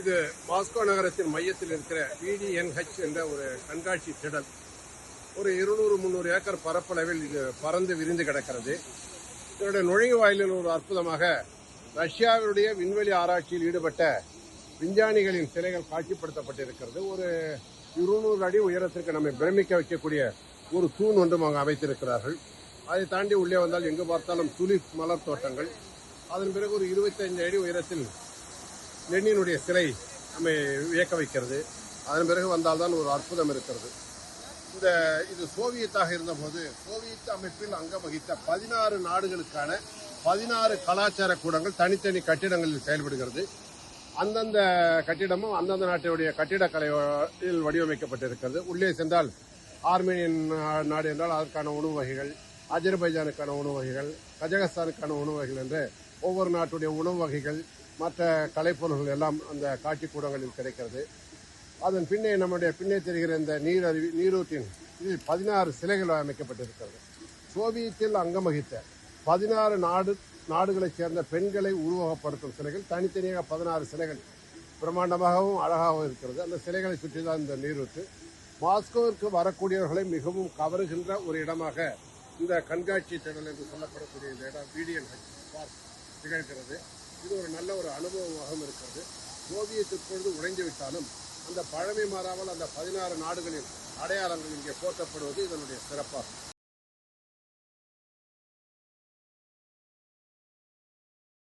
இது மாஸ்கோ நகரத்தின் மையத்தில் இருக்கிற VDNH என்ற ஒரு கண்காட்சி திடல். ஒரு 200-300 ஏக்கர் பரப்பளவில் இது பறந்து விரிந்து கிடக்கிறது. இதனுடைய நுழைவாயிலில் ஒரு அற்புதமாக ரஷ்யாவுடைய விண்வெளி ஆராய்ச்சியில் ஈடுபட்ட விஞ்ஞானிகளின் சிலைகள் காட்சிப்படுத்தப்பட்டிருக்கிறது. ஒரு 200 அடி உயரத்திற்கு நம்மை பிரமிக்க வைக்கக்கூடிய ஒரு தூண் ஒன்றும் அங்கு அமைத்திருக்கிறார்கள். அதை தாண்டி உள்ளே வந்தால் எங்கு பார்த்தாலும் துலிப் மலர் தோட்டங்கள். அதன் பிறகு ஒரு 25 அடி உயரத்தில் லெனினுடைய சிலை நம்மை வியக்க வைக்கிறது. அதன் பிறகு வந்தால்தான் ஒரு அற்புதம் இருக்கிறது. இது சோவியத்தாக இருந்தபோது சோவியத் அமைப்பில் அங்கம் வகித்த 16 நாடுகளுக்கான 16 கலாச்சார கூடங்கள் தனித்தனி கட்டிடங்களில் செயல்படுகிறது. அந்தந்த கட்டிடமும் அந்தந்த நாட்டினுடைய கட்டிடக்கலையில் வடிவமைக்கப்பட்டிருக்கிறது. உள்ளே சென்றால் ஆர்மேனியன் நாடு என்றால் அதற்கான உணவு வகைகள், அஜர்பைஜானுக்கான உணவு வகைகள், கஜகஸ்தானுக்கான உணவு வகைகள் என்று ஒவ்வொரு நாட்டுடைய உணவு வகைகள் மற்ற கலைப்பொருள்கள் எல்லாம் அந்த காட்சி கூடங்களில் கிடைக்கிறது. அதன் பின்னே நம்முடைய பின்னே தெரிகிற இந்த நீரூற்றின் இதில் 16 சிலைகள் அமைக்கப்பட்டிருக்கிறது. சோவியத்தில் அங்கம் வகித்த 16 நாடுகளைச் சேர்ந்த பெண்களை உருவகப்படுத்தும் சிலைகள் தனித்தனியாக 16 சிலைகள் பிரம்மாண்டமாகவும் அழகாகவும் இருக்கிறது. அந்த சிலைகளை சுற்றி தான் இந்த நீரூற்று. மாஸ்கோவிற்கு வரக்கூடியவர்களை மிகவும் கவருகின்ற ஒரு இடமாக இந்த கண்காட்சி திடல் என்று சொல்லப்படக்கூடிய இந்த இடம் VDNH பார்க் திகழ்கிறது. இது ஒரு நல்ல ஒரு அனுபவமாகவும் இருக்கிறது. சோவியத் இப்பொழுது உடைந்து விட்டாலும் அந்த பழமை மாறாமல் அந்த 16 நாடுகளின் அடையாளங்கள் இங்கே போற்றப்படுவது இதனுடைய சிறப்பாகும்.